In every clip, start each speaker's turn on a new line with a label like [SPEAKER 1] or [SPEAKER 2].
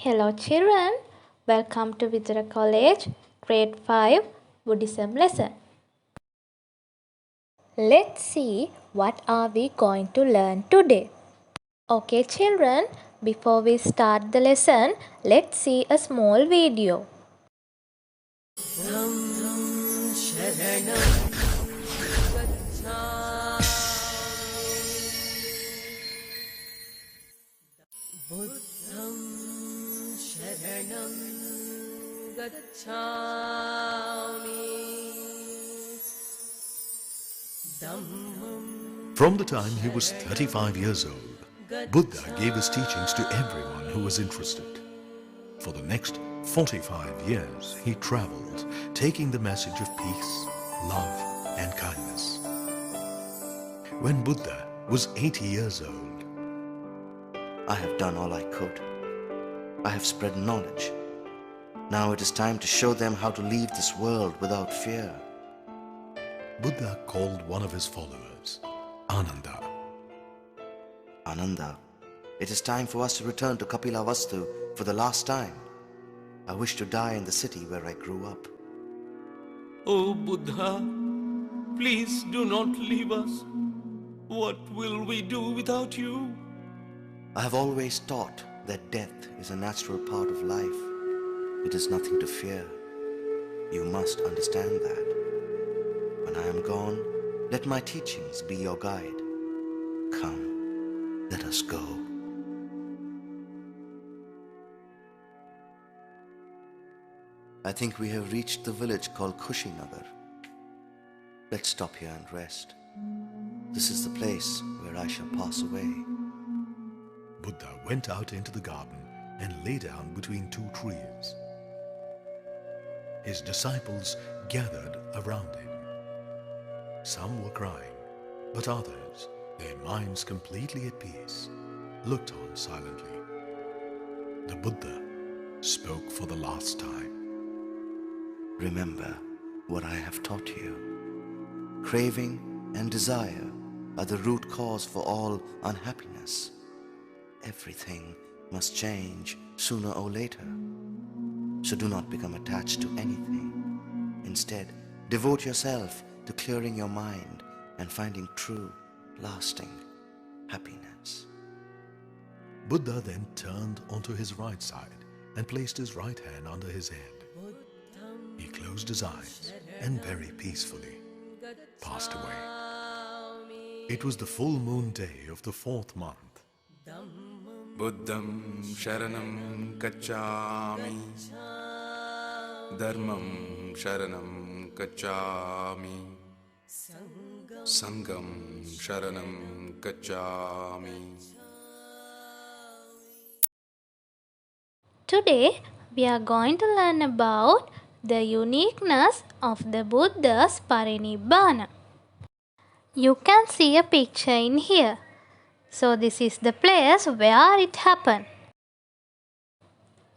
[SPEAKER 1] Hello children, welcome to Vijara College Grade 5 Buddhism lesson. Let's see what are we going to learn today. Okay children, before we start the lesson, let's see a small video.
[SPEAKER 2] शरणं गच्छामि
[SPEAKER 3] From the time he was 35 years old, Buddha gave his teachings to everyone who was interested. For the next 45 years, he traveled, taking the message of peace, love, and kindness. When Buddha was 80 years old,
[SPEAKER 4] I have done all I could. I have spread knowledge. Now it is time to show them how to leave this world without fear.
[SPEAKER 3] Buddha called one of his followers, Ananda.
[SPEAKER 4] Ananda, it is time for us to return to Kapilavastu for the last time. I wish to die in the city where I grew up.
[SPEAKER 2] O Buddha, please do not leave us. What will we do without you?
[SPEAKER 4] I have always taught that death is a natural part of life. It is nothing to fear. You must understand that. When I am gone, let my teachings be your guide. Come, let us go. I think we have reached the village called Kushinagar. Let's stop here and rest. This is the place where I shall pass away.
[SPEAKER 3] Buddha went out into the garden and lay down between two trees. His disciples gathered around him. Some were crying, but others, their minds completely at peace, looked on silently. The Buddha spoke for the last time.
[SPEAKER 4] Remember what I have taught you. Craving and desire are the root cause for all unhappiness. Everything must change sooner or later. So do not become attached to anything. Instead, devote yourself to clearing your mind and finding true, lasting happiness.
[SPEAKER 3] Buddha then turned onto his right side and placed his right hand under his head. He closed his eyes and very peacefully passed away. It was the full moon day of the 4th month.
[SPEAKER 5] Buddham Sharanam Gacchami Dharmam Sharanam Gacchami Sangam Sharanam Gacchami.
[SPEAKER 1] Today we are going to learn about the uniqueness of the Buddha's Parinibbana. You can see a picture in here. So this is the place where it happened.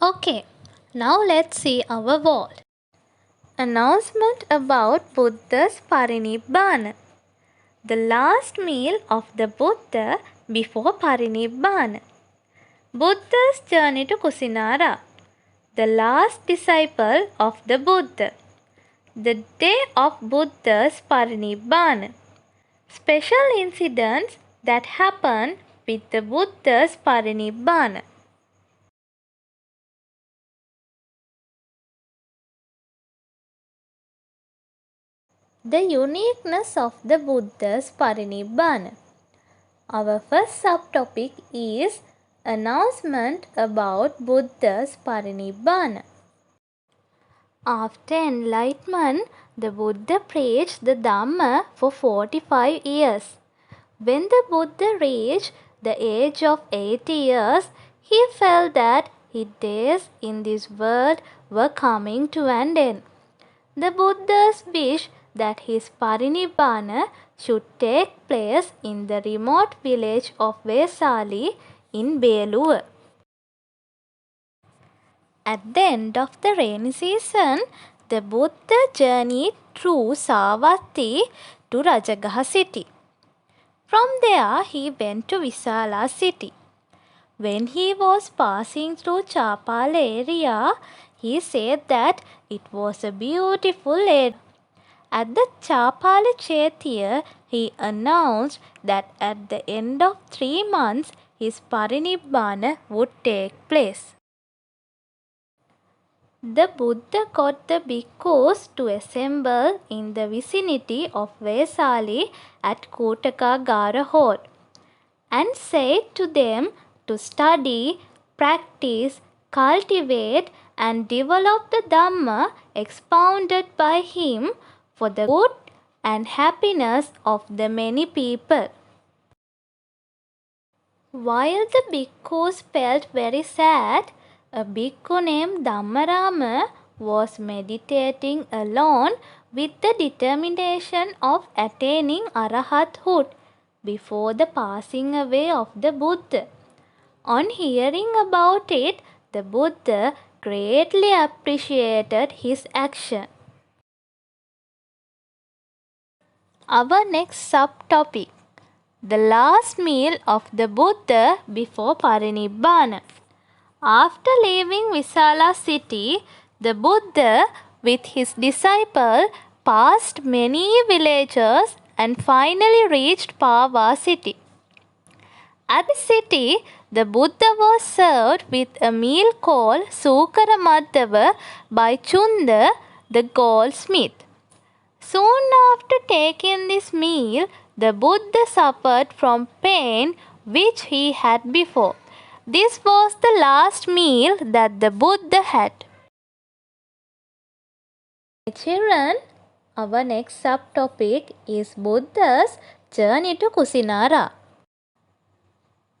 [SPEAKER 1] Okay, now let's see our wall. Announcement about Buddha's Parinibbana. The last meal of the Buddha before Parinibbana. Buddha's journey to Kusinara. The last disciple of the Buddha. The day of Buddha's Parinibbana. Special incidents that happened with the Buddha's Parinibbana. The uniqueness of the Buddha's Parinibbana. Our first subtopic is announcement about Buddha's Parinibbana. After enlightenment, the Buddha preached the Dhamma for 45 years. When the Buddha reached the age of 80 years, he felt that his days in this world were coming to an end. The Buddha's wish that his Parinibbana should take place in the remote village of Vesali in Beluva. At the end of the rainy season, the Buddha journeyed through Savatthi to Rajagaha city. From there, he went to Visala city. when he was passing through Chapala area, he said that it was a beautiful area. At the Chapala Chaitya, he announced that at the end of 3 months, his Parinibbana would take place. The Buddha got the bhikkhus to assemble in the vicinity of Vesali at Kotakagara Hall and said to them to study, practice, cultivate and develop the Dhamma expounded by him for the good and happiness of the many people. While the bhikkhus felt very sad, a bhikkhu named Dhammarama was meditating alone with the determination of attaining arahathood before the passing away of the Buddha. On hearing about it, the Buddha greatly appreciated his action. Our next subtopic: the last meal of the Buddha before Parinibbana. After leaving Visala city, the Buddha with his disciple passed many villages and finally reached Pava city. At the city, the Buddha was served with a meal called Sukara Madhava by Chunda, the goldsmith. Soon after taking this meal, the Buddha suffered from pain which he had before. This was the last meal that the Buddha had. Children, our next subtopic is Buddha's journey to Kusinara.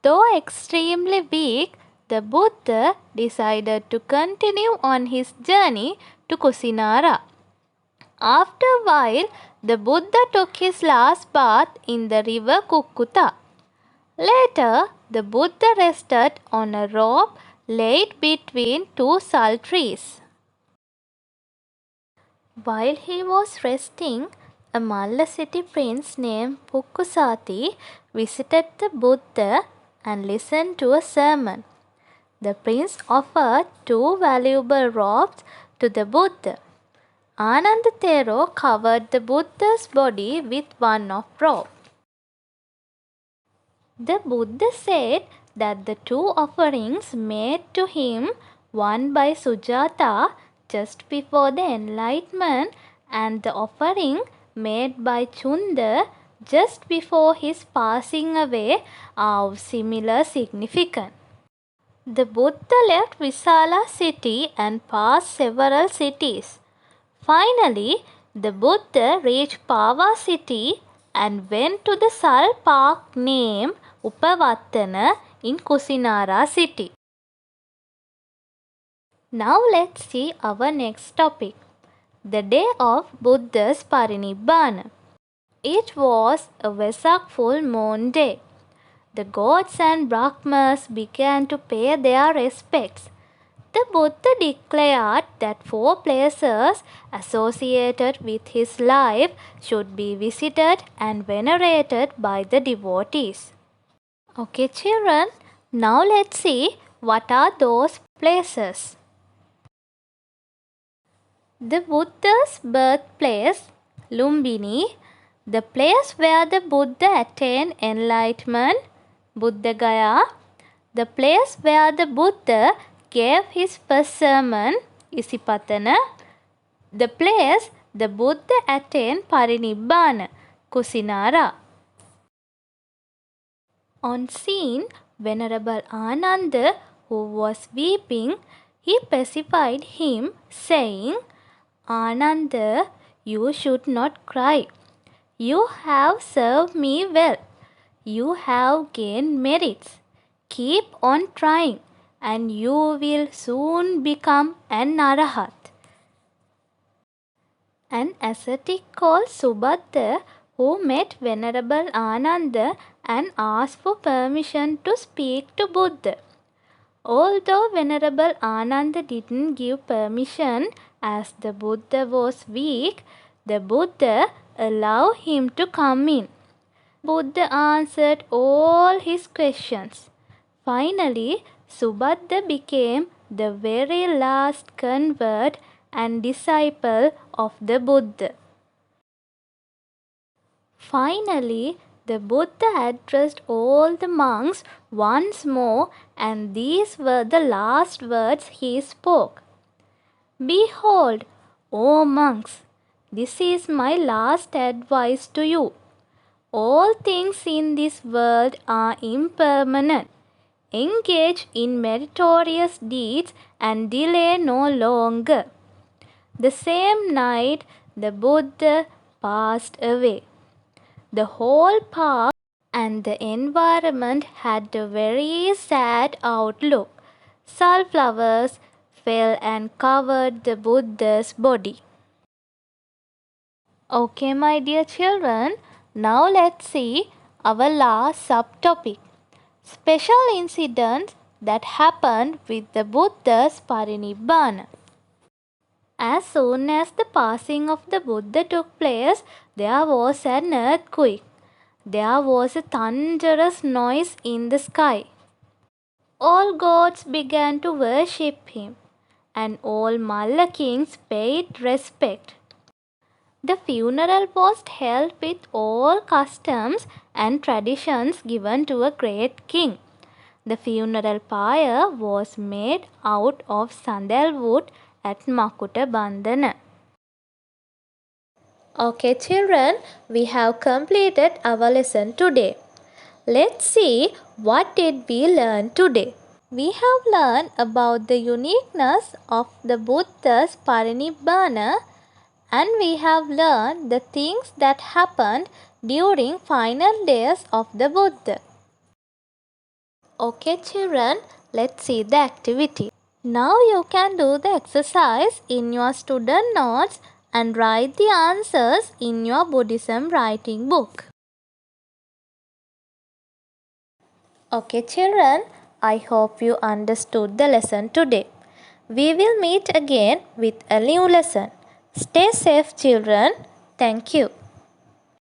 [SPEAKER 1] Though extremely weak, the Buddha decided to continue on his journey to Kusinara. After a while, the Buddha took his last bath in the river Kukkuta. Later, the Buddha rested on a rope laid between two sal trees. While he was resting, a Malla city prince named Pukkusati visited the Buddha and listened to a sermon. The prince offered 2 valuable robes to the Buddha. Anandathero covered the Buddha's body with one of robe. The Buddha said that the 2 offerings made to him, one by Sujata just before the enlightenment and the offering made by Chunda just before his passing away, are of similar significance. The Buddha left Visala city and passed several cities. Finally, the Buddha reached Pava city and went to the Sal park named Upavattana in Kusinara city. Now let's see our next topic: the day of Buddha's Parinibbana. It was a Vesak full moon day. The gods and Brahmas began to pay their respects. The Buddha declared that 4 places associated with his life should be visited and venerated by the devotees. Okay, children, now let's see what are those places. The Buddha's birthplace, Lumbini. The place where the Buddha attained enlightenment, Buddha Gaya. The place where the Buddha gave his first sermon, Isipatana. The place the Buddha attained Parinibbana, Kusinara. On seeing Venerable Ananda, who was weeping, he pacified him, saying, "Ananda, you should not cry. You have served me well. You have gained merits. Keep on trying, and you will soon become an Arahat." An ascetic called Subhadda, who met Venerable Ananda and asked for permission to speak to Buddha. Although Venerable Ananda didn't give permission as the Buddha was weak, the Buddha allowed him to come in. Buddha answered all his questions. Finally, Subhadra became the very last convert and disciple of the Buddha. Finally, the Buddha addressed all the monks once more, and these were the last words he spoke. Behold, O monks, this is my last advice to you. All things in this world are impermanent. Engage in meritorious deeds and delay no longer. The same night, the Buddha passed away. The whole park and the environment had a very sad outlook. Sunflowers fell and covered the Buddha's body. Okay, my dear children, now let's see our last subtopic. Special incidents that happened with the Buddha's Parinibbana. As soon as the passing of the Buddha took place, there was an earthquake. There was a thunderous noise in the sky. All gods began to worship him, and all Malla kings paid respect. The funeral was held with all customs and traditions given to a great king. The funeral pyre was made out of sandal wood at Makuta Bandhana. Okay, children, we have completed our lesson today. Let's see what did we learn today. We have learned about the uniqueness of the Buddha's Parinibbana, and we have learned the things that happened during final days of the Buddha. Okay, children, let's see the activity. Now you can do the exercise in your student notes and write the answers in your Buddhism writing book. Okay, children, I hope you understood the lesson today. We will meet again with a new lesson. Stay safe, children. Thank you.